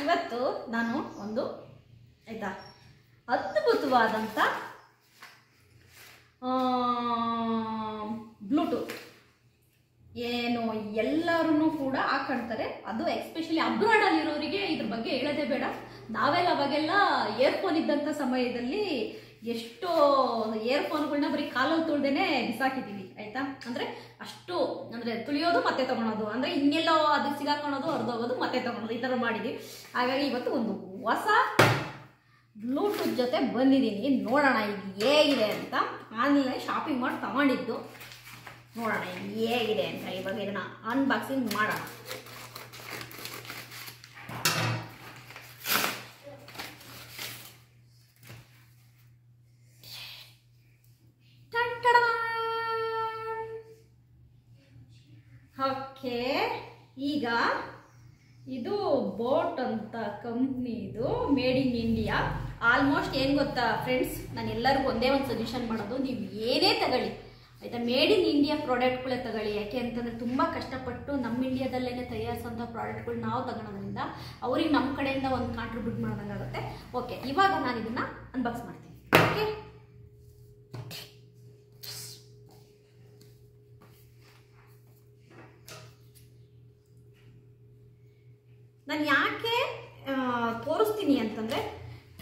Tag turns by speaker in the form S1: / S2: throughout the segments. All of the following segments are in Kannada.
S1: ಇವತ್ತು ನಾನು ಒಂದು ಆಯಿತಾ ಅದ್ಭುತವಾದಂಥ ಬ್ಲೂಟೂತ್ ಏನು ಎಲ್ಲರೂ ಕೂಡ ಹಾಕೊಳ್ತಾರೆ. ಅದು ಎಸ್ಪೆಷಲಿ ಅಬ್ರಾಡಲ್ಲಿರೋರಿಗೆ ಇದ್ರ ಬಗ್ಗೆ ಹೇಳೋದೇ ಬೇಡ. ನಾವೆಲ್ಲ ಅವಾಗೆಲ್ಲ ಇಯರ್ಫೋನ್ ಇದ್ದಂಥ ಸಮಯದಲ್ಲಿ ಎಷ್ಟೋ ಇಯರ್ಫೋನ್ಗಳನ್ನ ಬರೀ ಕಾಲಲ್ಲಿ ತುಳ್ದೇನೆ ಬಿಸಾಕಿದ್ದೀವಿ ಆಯಿತಾ. ಅಂದರೆ ಅಷ್ಟು ಅಂದರೆ ತುಳಿಯೋದು ಮತ್ತೆ ತೊಗೊಳೋದು, ಅಂದರೆ ಹಿಂಗೆಲ್ಲೋ ಅದಕ್ಕೆ ಸಿಗಾಕೊಳ್ಳೋದು ಹೊರದೋಗೋದು ಮತ್ತೆ ತೊಗೊಳೋದು ಈ ಥರ ಮಾಡಿದ್ವಿ. ಹಾಗಾಗಿ ಇವತ್ತು ಒಂದು ಹೊಸ ಬ್ಲೂಟೂತ್ ಜೊತೆ ಬಂದಿದ್ದೀನಿ. ನೋಡೋಣ ಈಗ ಹೇಗಿದೆ ಅಂತ. ಆನ್ಲೈನ್ ಶಾಪಿಂಗ್ ಮಾಡಿ ತಗೊಂಡಿದ್ದು, ನೋಡೋಣ ಹೇಗಿದೆ ಅಂತ. ಇವಾಗ ಇದನ್ನು ಅನ್ಬಾಕ್ಸಿಂಗ್ ಮಾಡೋಣ. ಓಕೆ, ಈಗ ಇದು ಬೋಟ್ ಅಂತ ಕಂಪ್ನಿದು, ಮೇಡ್ ಇನ್ ಇಂಡಿಯಾ. ಆಲ್ಮೋಸ್ಟ್ ಏನು ಗೊತ್ತಾ ಫ್ರೆಂಡ್ಸ್, ನಾನು ಎಲ್ಲರಿಗೂ ಒಂದೇ ಒಂದು ಸಜೆಷನ್ ಮಾಡೋದು, ನೀವು ಏನೇ ತಗೊಳ್ಳಿ ಆಯಿತಾ, ಮೇಡ್ ಇನ್ ಇಂಡಿಯಾ ಪ್ರಾಡಕ್ಟ್ಗಳೇ ತಗೊಳ್ಳಿ. ಯಾಕೆ ಅಂತಂದರೆ ತುಂಬ ಕಷ್ಟಪಟ್ಟು ನಮ್ಮ ಇಂಡಿಯಾದಲ್ಲೇ ತಯಾರಿಸೋಂಥ ಪ್ರಾಡಕ್ಟ್ಗಳು ನಾವು ತಗೊಳೋದ್ರಿಂದ ಅವ್ರಿಗೆ ನಮ್ಮ ಕಡೆಯಿಂದ ಒಂದು ಕಾಂಟ್ರಿಬ್ಯೂಟ್ ಮಾಡೋದಂಗಾಗುತ್ತೆ. ಓಕೆ, ಇವಾಗ ನಾನು ಇದನ್ನು ಅನ್ಬಾಕ್ಸ್ ಮಾಡ್ತೀನಿ. ಓಕೆ, ನಾನು ಯಾಕೆ ತೋರಿಸ್ತೀನಿ ಅಂತಂದರೆ,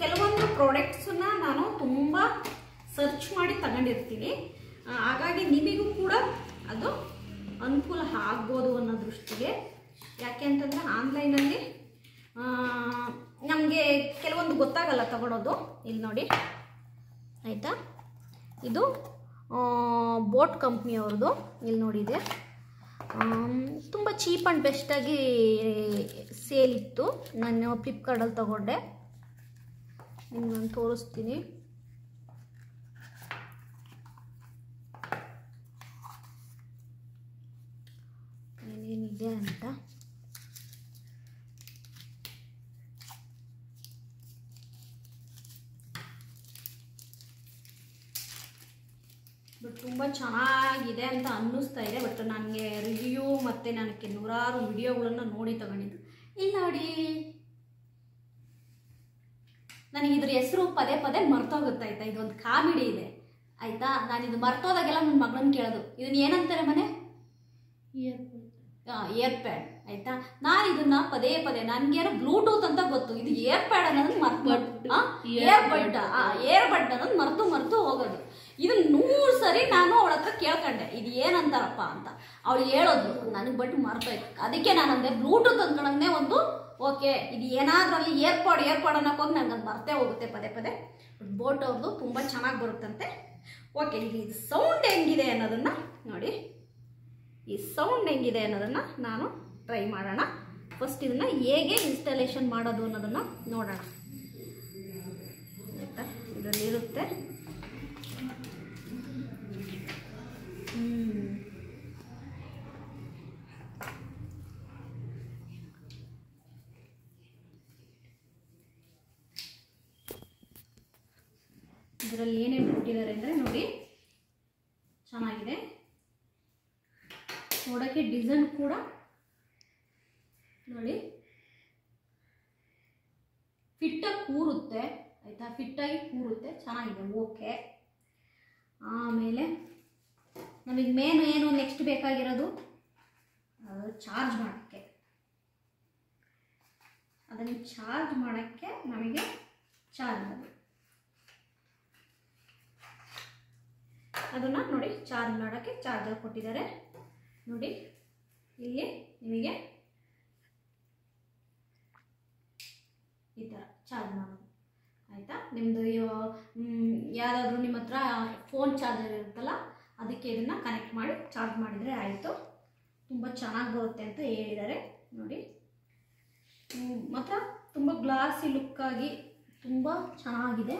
S1: ಕೆಲವೊಂದು ಪ್ರಾಡಕ್ಟ್ಸನ್ನ ನಾನು ತುಂಬ ಸರ್ಚ್ ಮಾಡಿ ತಗೊಂಡಿರ್ತೀನಿ. ಹಾಗಾಗಿ ನಿಮಗೂ ಕೂಡ ಅದು ಅನುಕೂಲ ಆಗ್ಬೋದು ಅನ್ನೋ ದೃಷ್ಟಿಗೆ. ಯಾಕೆ ಅಂತಂದರೆ ಆನ್ಲೈನಲ್ಲಿ ನಮಗೆ ಕೆಲವೊಂದು ಗೊತ್ತಾಗಲ್ಲ ತಗೊಳ್ಳೋದು. ಇಲ್ಲಿ ನೋಡಿ ಆಯಿತಾ, ಇದು ಬೋಟ್ ಕಂಪ್ನಿಯವ್ರದ್ದು. ಇಲ್ಲಿ ನೋಡಿದೆ, ತುಂಬ ಚೀಪ್ ಆ್ಯಂಡ್ ಬೆಸ್ಟಾಗಿ ಸೇಲ್ ಇತ್ತು. ನಾನು ಫ್ಲಿಪ್ಕಾರ್ಟಲ್ಲಿ ತಗೊಂಡೆ, ನಿಮ್ಗೆ ನಾನು ತೋರಿಸ್ತೀನಿ. ಏನೇನಿದೆ ಅಂತ. ಬಟ್ ತುಂಬ ಚೆನ್ನಾಗಿದೆ ಅಂತ ಅನ್ನಿಸ್ತಾ ಇದೆ. ಬಟ್ ನನಗೆ ರಿವ್ಯೂ ಮತ್ತು ನನಗೆ ನೂರಾರು ವಿಡಿಯೋಗಳನ್ನು ನೋಡಿ ತಗೊಂಡಿದ್ದು. ಇಲ್ಲಿ ನೋಡಿ, ನನಗೆ ಇದ್ರ ಹೆಸರು ಪದೇ ಪದೇ ಮರ್ತೋಗುತ್ತಾಯ್ತಾ. ಇದೊಂದು ಕಾಮಿಡಿ ಇದೆ ಆಯಿತಾ. ನಾನು ಇದು ಮರ್ತೋದಾಗೆಲ್ಲ ನನ್ನ ಮಗಳನ್ನ ಕೇಳೋದು, ಇದನ್ನ ಏನಂತಾರೆ ಮನೆ, ಇಯರ್ ಪ್ಯಾಡ್ ಆಯಿತಾ. ನಾನು ಇದನ್ನ ಪದೇ ಪದೇ, ನನಗೇನೋ ಬ್ಲೂಟೂತ್ ಅಂತ ಗೊತ್ತು, ಇದು ಇಯರ್ ಪ್ಯಾಡ್ ಅನ್ನೋದು ಏರ್ ಬಡ್ ಅನ್ನೋದು ಮರ್ತು ಹೋಗೋದು. ಇದನ್ನ 100 ಸರಿ ನಾನು ಅವಳ ಹತ್ರ ಕೇಳ್ಕೊಂಡೆ, ಇದು ಏನಂತಾರಪ್ಪ ಅಂತ. ಅವಳು ಹೇಳೋದು, ನನಗೆ ಬಟ್ ಮರ್ತೋಯ್ತು. ಅದಕ್ಕೆ ನಾನು ಅಂದೆ ಬ್ಲೂಟೂತ್ ಅಂದ್ಕೊಂಡೇ ಒಂದು. ಓಕೆ, ಇದು ಏನಾದ್ರೂ ಅಲ್ಲಿ ಏರ್ಪಾಡ್ ಅನ್ನೋಕೆ ಹೋಗಿ ನನಗೆ ಅದು ಮರ್ತೇ ಹೋಗುತ್ತೆ ಪದೇ ಪದೇ. ಬೋಟ್ ಅವ್ರದ್ದು ತುಂಬ ಚೆನ್ನಾಗಿ ಬರುತ್ತಂತೆ. ಓಕೆ, ಈಗ ಇದು ಸೌಂಡ್ ಹೆಂಗಿದೆ ಅನ್ನೋದನ್ನು ನೋಡಿ. ಈ ಸೌಂಡ್ ಹೆಂಗಿದೆ ಅನ್ನೋದನ್ನು ನಾನು ಟ್ರೈ ಮಾಡೋಣ. ಫಸ್ಟ್ ಇದನ್ನು ಹೇಗೆ ಇನ್ಸ್ಟಾಲೇಷನ್ ಮಾಡೋದು ಅನ್ನೋದನ್ನು ನೋಡೋಣ ಆಯಿತಾ. ಇದರಲ್ಲಿರುತ್ತೆ. ಇದರಲ್ಲಿ ಏನೇನು ಕೊಟ್ಟಿದ್ದಾರೆ ಅಂದರೆ ನೋಡಿ, ಚೆನ್ನಾಗಿದೆ ನೋಡೋಕ್ಕೆ. ಡಿಸೈನ್ ಕೂಡ ನೋಡಿ, ಫಿಟ್ಟಾಗಿ ಕೂರುತ್ತೆ ಆಯಿತಾ, ಫಿಟ್ಟಾಗಿ ಕೂರುತ್ತೆ, ಚೆನ್ನಾಗಿದೆ. ಓಕೆ, ಆಮೇಲೆ ನಮಗೆ ಮೇನ್ ಏನು ನೆಕ್ಸ್ಟ್ ಬೇಕಾಗಿರೋದು, ಚಾರ್ಜ್ ಮಾಡೋಕ್ಕೆ. ಅದನ್ನು ಚಾರ್ಜ್ ಮಾಡೋಕ್ಕೆ ನಮಗೆ ಚಾರ್ಜರ್, ಅದನ್ನು ನೋಡಿ ಚಾರ್ಜ್ ಮಾಡೋಕ್ಕೆ ಚಾರ್ಜರ್ ಕೊಟ್ಟಿದ್ದಾರೆ ನೋಡಿ. ಇಲ್ಲಿ ನಿಮಗೆ ಈ ಥರ ಚಾರ್ಜ್ ಮಾಡೋದು ಆಯಿತಾ. ನಿಮ್ಮದು ಯಾವುದಾದ್ರೂ ನಿಮ್ಮ ಹತ್ರ ಫೋನ್ ಚಾರ್ಜರ್ ಇರುತ್ತಲ್ಲ, ಅದಕ್ಕೆ ಇದನ್ನು ಕನೆಕ್ಟ್ ಮಾಡಿ ಚಾರ್ಜ್ ಮಾಡಿದರೆ ಆಯಿತು. ತುಂಬ ಚೆನ್ನಾಗಿ ಬರುತ್ತೆ ಅಂತ ಹೇಳಿದ್ದಾರೆ ನೋಡಿ. ಮಾತ್ರ ತುಂಬ ಗ್ಲಾಸಿ ಲುಕ್ಕಾಗಿ ತುಂಬ ಚೆನ್ನಾಗಿದೆ.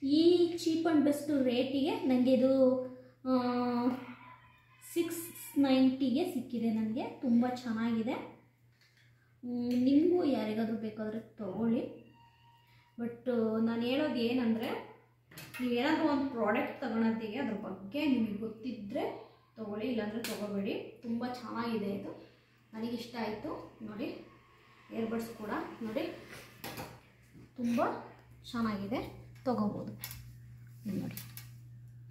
S1: ಈ ಚೀಪ್ ಆ್ಯಂಡ್ ಬೆಸ್ಟ್ ರೇಟಿಗೆ ನನಗೆ ಇದು 690ಗೆ ಸಿಕ್ಕಿದೆ. ನನಗೆ ತುಂಬ ಚೆನ್ನಾಗಿದೆ. ನಿಮಗೂ ಯಾರಿಗಾದರೂ ಬೇಕಾದರೆ ತೊಗೊಳ್ಳಿ. ಬಟ್ ನಾನು ಹೇಳೋದು ಏನಂದರೆ, ನೀವೇನಾದರೂ ಒಂದು ಪ್ರಾಡಕ್ಟ್ ತಗೊಳೋದಿಗೆ ಅದ್ರ ಬಗ್ಗೆ ನಿಮಗೆ ಗೊತ್ತಿದ್ದರೆ ತೊಗೊಳ್ಳಿ, ಇಲ್ಲಾಂದರೆ ತೊಗೋಬೇಡಿ. ತುಂಬ ಚೆನ್ನಾಗಿದೆ ಇದು ನನಗಿಷ್ಟ ಆಯಿತು ನೋಡಿ. ಇಯರ್ಬಡ್ಸ್ ಕೂಡ ನೋಡಿ ತುಂಬ ಚೆನ್ನಾಗಿದೆ, ತೊಗೋಬೋದು ನೋಡಿ.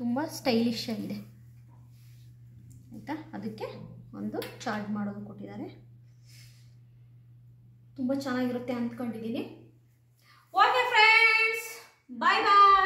S1: ತುಂಬ ಸ್ಟೈಲಿಶ್ ಆಗಿದೆ ಆಯಿತಾ. ಅದಕ್ಕೆ ಒಂದು ಚಾರ್ಜ್ ಮಾಡೋದು ಕೊಟ್ಟಿದ್ದಾರೆ, ತುಂಬ ಚೆನ್ನಾಗಿರುತ್ತೆ ಅಂದ್ಕೊಂಡಿದ್ದೀನಿ. ಓಕೆ ಫ್ರೆಂಡ್ಸ್, ಬಾಯ್ ಬಾಯ್.